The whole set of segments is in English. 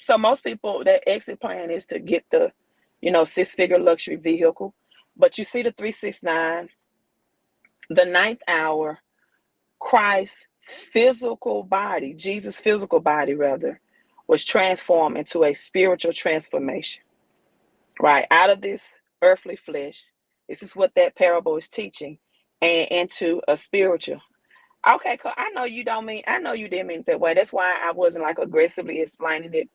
So most people, their exit plan is to get the, 6-figure luxury vehicle. But you see the 369, the ninth hour, Christ's physical body, Jesus' physical body rather, was transformed into a spiritual transformation, right? Out of this earthly flesh. This is what that parable is teaching, and into a spiritual. Okay, I know you don't mean, I know you didn't mean it that way. That's why I wasn't like aggressively explaining it.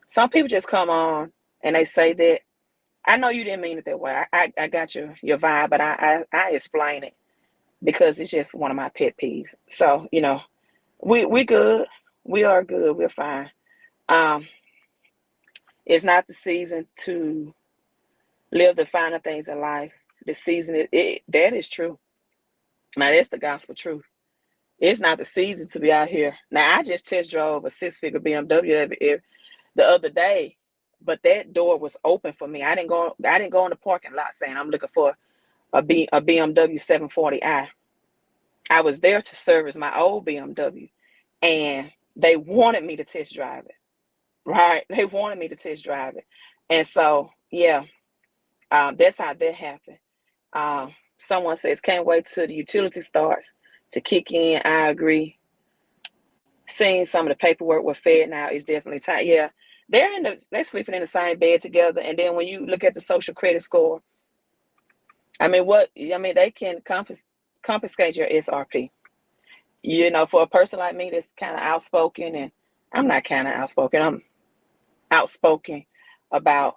Some people just come on and they say that. I know you didn't mean it that way. I got your vibe, but I explain it because it's just one of my pet peeves. So, we good. We are good. We're fine. Um, it's not the season to live the finer things in life. The season, that is true. Now, that's the gospel truth. It's not the season to be out here. Now, I just test drove a 6-figure BMW the other day, but that door was open for me. I didn't go in the parking lot saying I'm looking for a BMW 740i. I was there to service my old BMW, and they wanted me to test drive it. Right? They wanted me to test drive it, and so yeah, that's how that happened. Someone says can't wait till the utility starts to kick in. I agree. Seeing some of the paperwork we're fed now is definitely tight. Yeah, they're sleeping in the same bed together, and then when you look at the social credit score, they can confiscate your SRP. For a person like me that's kind of outspoken, and I'm not kind of outspoken, I'm outspoken about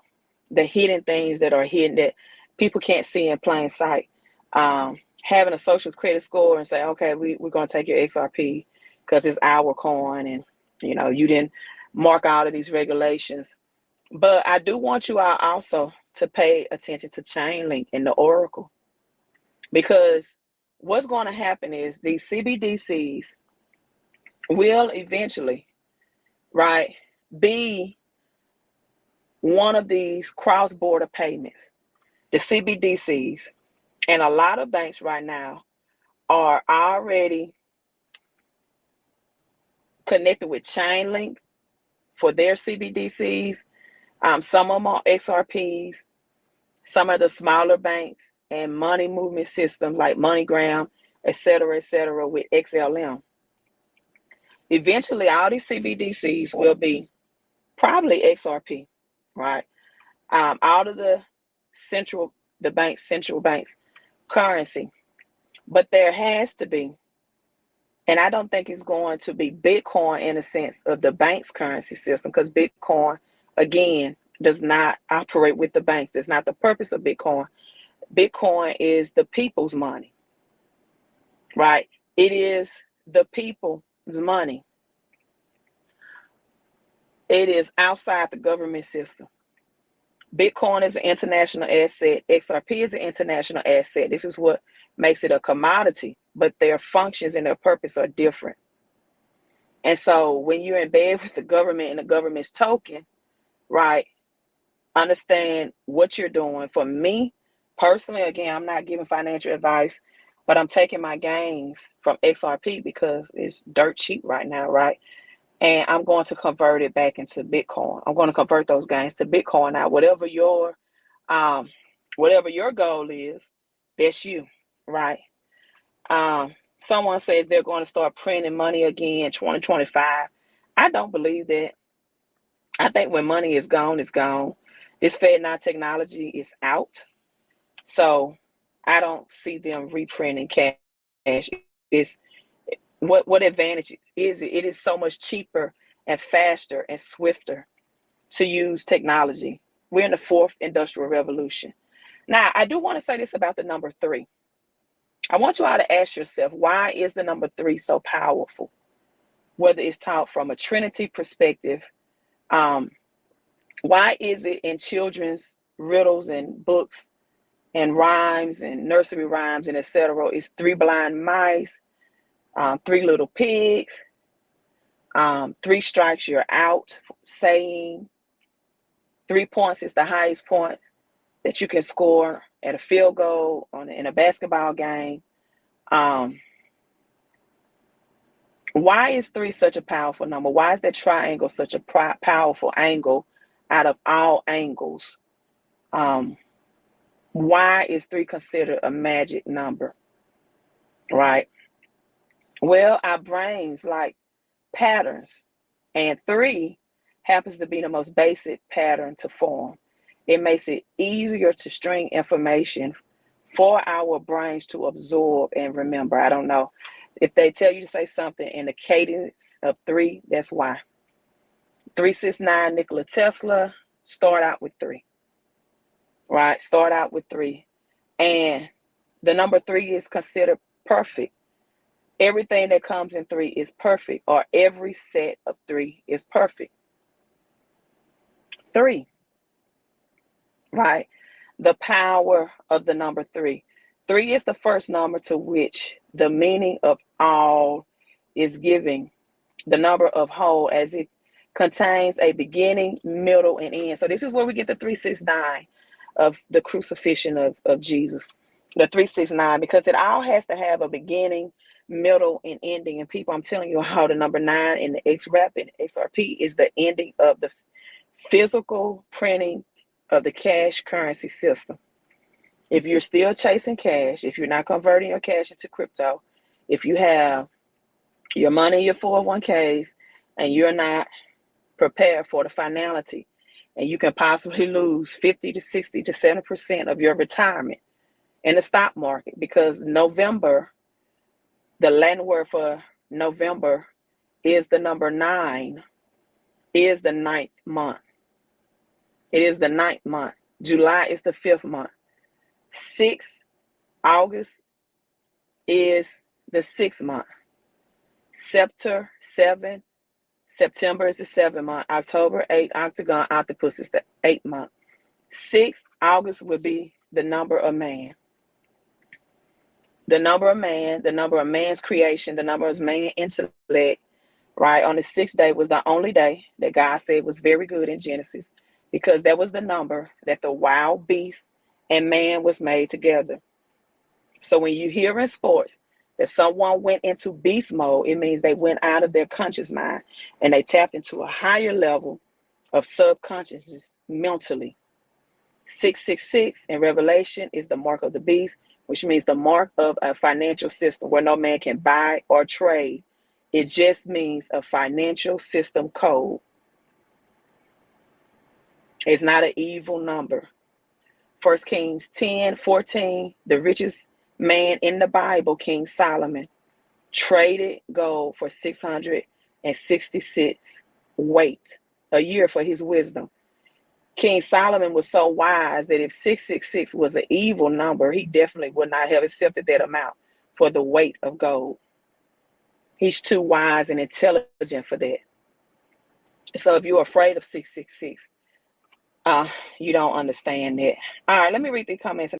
the hidden things that are hidden that people can't see in plain sight. Having a social credit score and say, okay, we're going to take your XRP because it's our coin, and you didn't mark out of these regulations. But I do want you all also to pay attention to Chainlink and the Oracle, because what's going to happen is these CBDCs will eventually, right, be one of these cross-border payments, the CBDCs. And a lot of banks right now are already connected with Chainlink for their CBDCs. Some of them are XRPs, some of the smaller banks and money movement systems like MoneyGram, et cetera, with XLM. Eventually, all these CBDCs will be probably XRP, right? Out of the central banks currency. But there has to be, and I don't think it's going to be Bitcoin in the sense of the bank's currency system, because Bitcoin, again, does not operate with the banks. That's not the purpose of Bitcoin. Bitcoin is the people's money, right? It is the people's money. It is outside the government system. Bitcoin is an international asset. XRP is an international asset. This is what makes it a commodity, but their functions and their purpose are different. And so when you're in bed with the government and the government's token, right, understand what you're doing. For me personally, again, I'm not giving financial advice, but I'm taking my gains from XRP because it's dirt cheap right now, right? And I'm going to convert it back into Bitcoin. I'm going to convert those gains to Bitcoin. Now, whatever your goal is, that's you, right? Someone says they're going to start printing money again in 2025. I don't believe that. I think when money is gone, it's gone. This FedNow technology is out. So I don't see them reprinting cash. It's what advantage is it? It is so much cheaper and faster and swifter to use technology. We're in the 4th industrial revolution. Now, I do want to say this about the number 3. I want you all to ask yourself, why is the number 3 so powerful? Whether it's taught from a Trinity perspective, why is it in children's riddles and books and rhymes and nursery rhymes and etc.? It's 3 blind mice, 3 little pigs, 3 strikes you're out saying. 3 points is the highest point that you can score at a field goal in a basketball game. Why is 3 such a powerful number? Why is that triangle such a powerful angle out of all angles? Why is 3 considered a magic number? Right? Well, our brains like patterns, and 3 happens to be the most basic pattern to form. It makes it easier to string information for our brains to absorb and remember. I don't know. If they tell you to say something in the cadence of 3, that's why. 369 Nikola Tesla, start out with 3. Right? Start out with 3. And the number 3 is considered perfect. Everything that comes in 3 is perfect, or every set of 3 is perfect. 3, right? The power of the number 3. 3 is the first number to which the meaning of all is giving, the number of whole, as it contains a beginning, middle, and end. So this is where we get the 369 of the crucifixion of Jesus. The 369, because it all has to have a beginning, middle, and ending. And people, I'm telling you how the number 9 in the XRP and XRP is the ending of the physical printing of the cash currency system. If you're still chasing cash, if you're not converting your cash into crypto, if you have your money in your 401ks and you're not prepared for the finality, and you can possibly lose 50 to 60 to 70% of your retirement in the stock market, because November, the Latin word for November is the number 9, is the 9th month. It is the 9th month. July is the 5th month. 6 August is the 6th month. September is the 7th month. October, 8, octagon, octopus is the 8th month. 6 August will be the number of man. The number of man, the number of man's creation, the number of man's intellect, right? On the 6th day was the only day that God said was very good in Genesis, because that was the number that the wild beast and man was made together. So when you hear in sports that someone went into beast mode, it means they went out of their conscious mind and they tapped into a higher level of subconsciousness mentally. 666 in Revelation is the mark of the beast, which means the mark of a financial system where no man can buy or trade. It just means a financial system code. It's not an evil number. 1 Kings 10:14, the richest man in the Bible, King Solomon, traded gold for 666 weight a year for his wisdom. King Solomon was so wise that if 666 was an evil number, he definitely would not have accepted that amount for the weight of gold. He's too wise and intelligent for that. So if you're afraid of 666, you don't understand that. All right, let me read the comments.